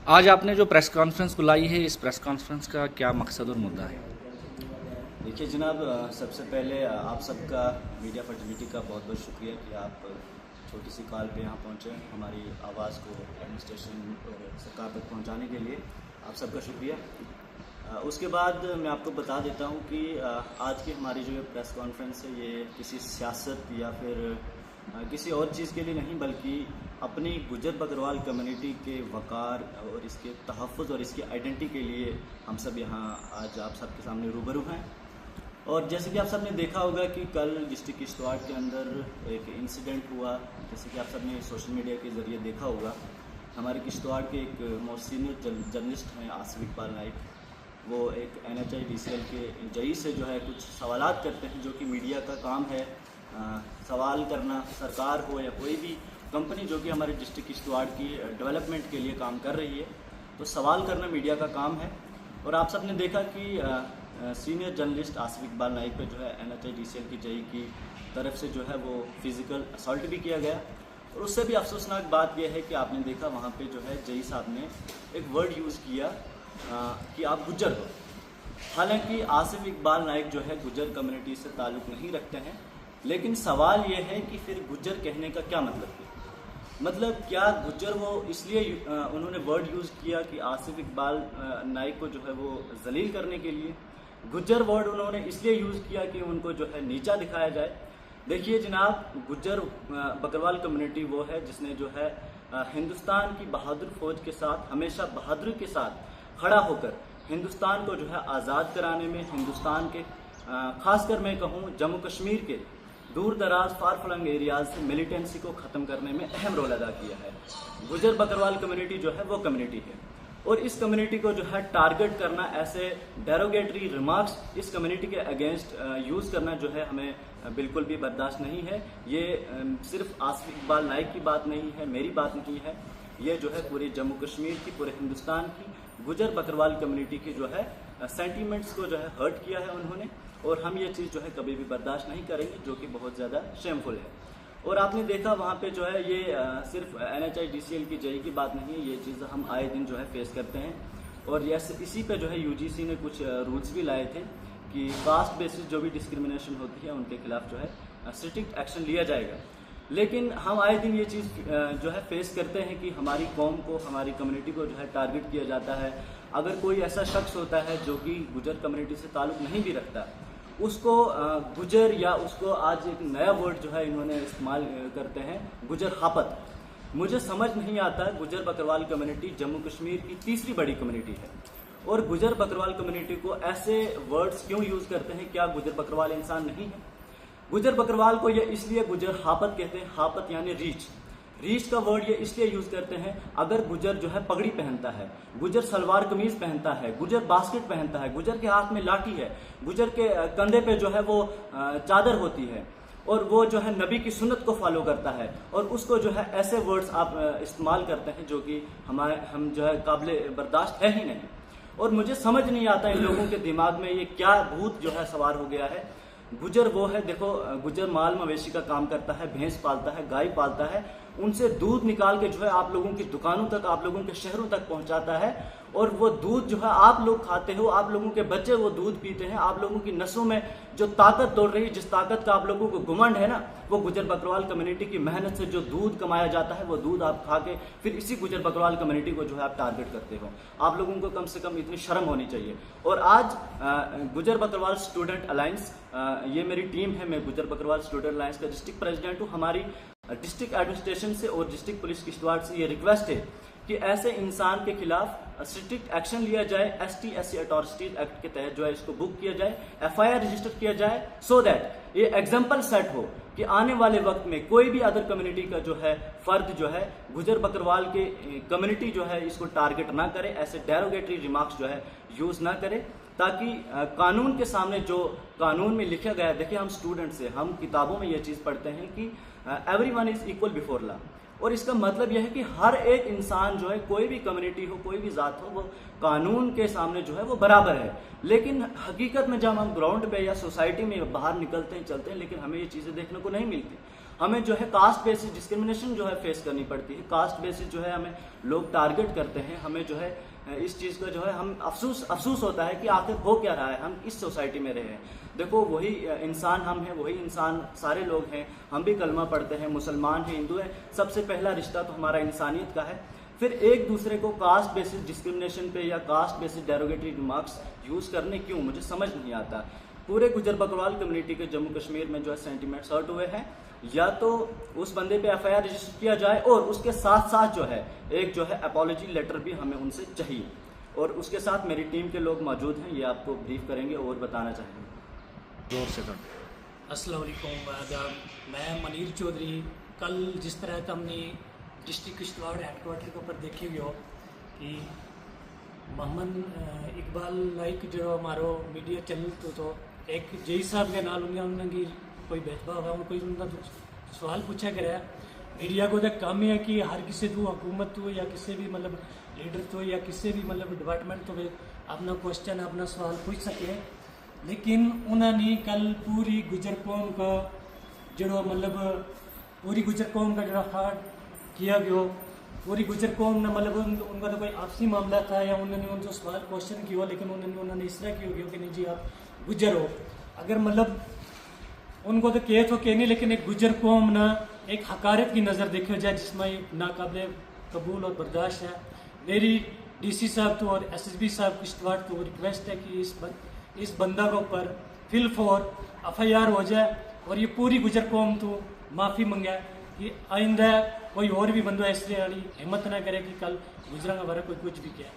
आज आपने जो प्रेस कॉन्फ्रेंस बुलाई है, इस प्रेस कॉन्फ्रेंस का क्या मकसद और मुद्दा है? देखिए जनाब, सबसे पहले आप सबका मीडिया फर्टिलिटी का बहुत बहुत शुक्रिया कि आप छोटी सी कॉल पे यहाँ पहुँचे। हमारी आवाज़ को एडमिनिस्ट्रेशन और सरकार तक पहुँचाने के लिए आप सबका शुक्रिया। उसके बाद मैं आपको बता देता हूँ कि आज की हमारी जो प्रेस कॉन्फ्रेंस है ये किसी सियासत या फिर किसी और चीज़ के लिए नहीं, बल्कि अपनी गुजर बकरवाल कम्युनिटी के वक़ार और इसके तहफ़्फ़ुज़ और इसकी आइडेंटिटी के लिए हम सब यहाँ आज आप सबके सामने रूबरू हैं। और जैसे कि आप सब ने देखा होगा कि कल डिस्ट्रिक्ट किश्तवाड़ के अंदर एक इंसिडेंट हुआ, जैसे कि आप सब ने सोशल मीडिया के ज़रिए देखा होगा। हमारे किश्तवाड़ के एक मोस्ट सीनियर जर्नलिस्ट हैं आसिफ इकबाल नाइक, वो एक NHIDCL के जई से जो है कुछ सवालात करते हैं, जो कि मीडिया का काम है सवाल करना, सरकार हो या कोई भी कंपनी जो कि हमारे डिस्ट्रिक्ट किश्तवाड़ की डेवलपमेंट के लिए काम कर रही है, तो सवाल करना मीडिया का काम है। और आप सब ने देखा कि सीनियर जर्नलिस्ट आसिफ इकबाल नाइक पे जो है NHIDCL की जई की तरफ से जो है वो फिज़िकल असॉल्ट भी किया गया। और उससे भी अफसोसनाक बात यह है कि आपने देखा वहाँ पे जो है जई साहब ने एक वर्ड यूज़ किया कि आप गुज्जर हो। हालांकि आसिफ इकबाल नाइक जो है गुज्जर कम्युनिटी से ताल्लुक़ नहीं रखते हैं, लेकिन सवाल ये है कि फिर गुज्जर कहने का क्या मतलब है? मतलब क्या गुज्जर वो इसलिए उन्होंने वर्ड यूज़ किया कि आसिफ इकबाल नाइक को जो है वो जलील करने के लिए गुज्जर वर्ड उन्होंने इसलिए यूज़ किया कि उनको जो है नीचा दिखाया जाए? देखिए जनाब, गुज्जर बकरवाल कम्युनिटी वो है जिसने जो है हिंदुस्तान की बहादुर फौज के साथ हमेशा बहादुरी के साथ खड़ा होकर हिंदुस्तान को जो है आज़ाद कराने में, हिंदुस्तान के खासकर मैं कहूँ जम्मू कश्मीर के दूर दराज फार फ्लंग एरियाज से मिलिटेंसी को ख़त्म करने में अहम रोल अदा किया है। गुजर बकरवाल कम्युनिटी जो है वो कम्युनिटी है, और इस कम्युनिटी को जो है टारगेट करना, ऐसे डेरोगेटरी रिमार्क्स इस कम्युनिटी के अगेंस्ट यूज़ करना जो है हमें बिल्कुल भी बर्दाश्त नहीं है। ये सिर्फ आसिफ इकबाल नाइक की बात नहीं है, मेरी बात नहीं है, ये जो है पूरे जम्मू कश्मीर की, पूरे हिंदुस्तान की गुजर बकरवाल कम्युनिटी की जो है सेंटीमेंट्स को जो है हर्ट किया है उन्होंने, और हम ये चीज़ जो है कभी भी बर्दाश्त नहीं करेंगे, जो कि बहुत ज़्यादा शेमफुल है। और आपने देखा वहाँ पे जो है ये सिर्फ NHIDCL की जई की बात नहीं है, ये चीज़ हम आए दिन जो है फेस करते हैं। और इसी पे जो है UGC ने कुछ रूल्स भी लाए थे कि कास्ट बेसिस जो भी डिस्क्रिमिनेशन होती है उनके खिलाफ जो है स्ट्रिक्ट एक्शन लिया जाएगा। लेकिन हम आए दिन ये चीज़ जो है फेस करते हैं कि हमारी कौम को, हमारी कम्युनिटी को जो है टारगेट किया जाता है। अगर कोई ऐसा शख्स होता है जो कि गुजर कम्युनिटी से ताल्लुक़ नहीं भी रखता, उसको गुजर, या उसको आज एक नया वर्ड जो है इन्होंने इस्तेमाल करते हैं, गुजर हापत। मुझे समझ नहीं आता, गुजर बकरवाल कम्युनिटी जम्मू कश्मीर की तीसरी बड़ी कम्युनिटी है, और गुजर बकरवाल कम्युनिटी को ऐसे वर्ड्स क्यों यूज़ करते हैं? क्या गुजर बकरवाल इंसान नहीं है? गुजर बकरवाल को ये इसलिए गुजर हापत कहते हैं, हापत यानी रीच। रीच का वर्ड ये इसलिए यूज़ करते हैं, अगर गुजर जो है पगड़ी पहनता है, गुजर सलवार कमीज़ पहनता है, गुजर बास्केट पहनता है, गुजर के हाथ में लाठी है, गुजर के कंधे पे जो है वो चादर होती है, और वो जो है नबी की सुन्नत को फॉलो करता है, और उसको जो है ऐसे वर्ड्स आप इस्तेमाल करते हैं जो कि हम जो है काबिल बर्दाश्त है ही नहीं। और मुझे समझ नहीं आता इन लोगों के दिमाग में ये क्या भूत जो है सवार हो गया है। गुजर वो है, देखो गुजर माल मवेशी का काम करता है, भैंस पालता है, गाय पालता है, उनसे दूध निकाल के जो है आप लोगों की दुकानों तक, आप लोगों के शहरों तक पहुंचाता है, और वो दूध जो है आप लोग खाते हो, आप लोगों के बच्चे वो दूध पीते हैं। आप लोगों की नसों में जो ताकत दौड़ रही है, जिस ताकत का आप लोगों को घुमंड है ना, वो गुजर बकरवाल कम्युनिटी की मेहनत से जो दूध कमाया जाता है, वो दूध आप खा के फिर इसी गुजर बकरवाल कम्युनिटी को जो है आप टारगेट करते हो। आप लोगों को कम से कम इतनी शर्म होनी चाहिए। और आज गुजर बकरवाल स्टूडेंट अलायंस, ये मेरी टीम है, मैं गुजर बकरवाल स्टूडेंट अलायंस का डिस्ट्रिक्ट प्रेसिडेंट हूँ। हमारी डिस्ट्रिक्ट एडमिनिस्ट्रेशन से और डिस्ट्रिक्ट पुलिस किश्तवाड़ से ये रिक्वेस्ट है कि ऐसे इंसान के खिलाफ स्ट्रिक्ट एक्शन लिया जाए। ST/SC अट्रॉसिटीज एक्ट के तहत जो है इसको बुक किया जाए, FIR रजिस्टर किया जाए, सो दैट ये एग्जाम्पल सेट हो कि आने वाले वक्त में कोई भी अदर कम्युनिटी का जो है फर्द जो है गुजर बकरवाल के कम्युनिटी जो है इसको टारगेट ना करे, ऐसे डेरोगेटरी रिमार्क्स जो है यूज ना करे, ताकि कानून के सामने जो कानून में लिखा गया है। देखिए हम स्टूडेंट से, हम किताबों में ये चीज़ पढ़ते हैं कि everyone is equal before law, और इसका मतलब यह है कि हर एक इंसान जो है, कोई भी कम्युनिटी हो, कोई भी जात हो, वो कानून के सामने जो है वो बराबर है। लेकिन हकीकत में जब हम ग्राउंड पे या सोसाइटी में बाहर निकलते हैं, चलते हैं, लेकिन हमें ये चीज़ें देखने को नहीं मिलती। हमें जो है कास्ट बेसिस डिस्क्रिमिनेशन जो है फेस करनी पड़ती है। कास्ट बेसिस जो है हमें लोग टारगेट करते हैं, हमें जो है इस चीज़ का जो है हम अफसोस होता है कि आखिर हो क्या रहा है, हम इस सोसाइटी में रहे हैं। देखो वही इंसान हम हैं, वही इंसान सारे लोग हैं, हम भी कलमा पढ़ते हैं, मुसलमान हैं, हिंदू हैं, सबसे पहला रिश्ता तो हमारा इंसानियत का है। फिर एक दूसरे को कास्ट बेसिस डिस्क्रिमिनेशन पे या caste basis derogatory remarks use करने क्यों, मुझे समझ नहीं आता। पूरे गुजर बकरवाल कम्युनिटी के जम्मू कश्मीर में जो है सेंटीमेंट्स हर्ट हुए हैं, या तो उस बंदे पे एफआईआर रजिस्टर किया जाए और उसके साथ साथ जो है एक जो है अपॉलॉजी लेटर भी हमें उनसे चाहिए। और उसके साथ मेरी टीम के लोग मौजूद हैं, ये आपको ब्रीफ करेंगे और बताना चाहेंगे। जोर से कर। अस्सलाम वालेकुम, आदाब। मैं मनीर चौधरी। कल जिस तरह का हमने डिस्ट्रिक्ट किश्तवाड़ हेडक्वार्टर के ऊपर देखे हुए हो कि मोहम्मद इकबाल लाइक जो हमारो मीडिया चैनल तो एक जई साहब के नाल उन्होंने कोई भेदभाव है, कोई उनका सवाल पूछा गया। मीडिया को तो काम ही है कि हर किसी को हुकूमत तो या किसी भी मतलब लीडर तो या किसी भी मतलब डिपार्टमेंट तो अपना क्वेश्चन अपना सवाल पूछ सके। लेकिन उन्होंने कल पूरी गुजर कौम का जो मतलब पूरी गुजर कौम का जो हार्ट किया गया, पूरी गुजर कौम ने मतलब उनका तो कोई आपसी मामला था या उन्होंने उनसे सवाल क्वेश्चन किया, लेकिन उन्होंने इस तरह किया गया कि नहीं जी आप गुजर हो। अगर मतलब उनको तो कहे तो कहने, लेकिन एक गुजर कौम ना एक हकारत की नज़र देखा जाए जिसमें नाकाबिल कबूल और बर्दाश्त है। मेरी डीसी साहब तो और एसएसबी साहब किश्तवाड़ तो रिक्वेस्ट है कि इस बंदा के ऊपर फिल फॉर एफआईआर हो जाए और ये पूरी गुजर कौम तो माफ़ी मंगे कि आइंदा कोई और भी बंदा इसलिए हिम्मत ना करे कि कल गुजरा का बारे कोई कुछ भी किया।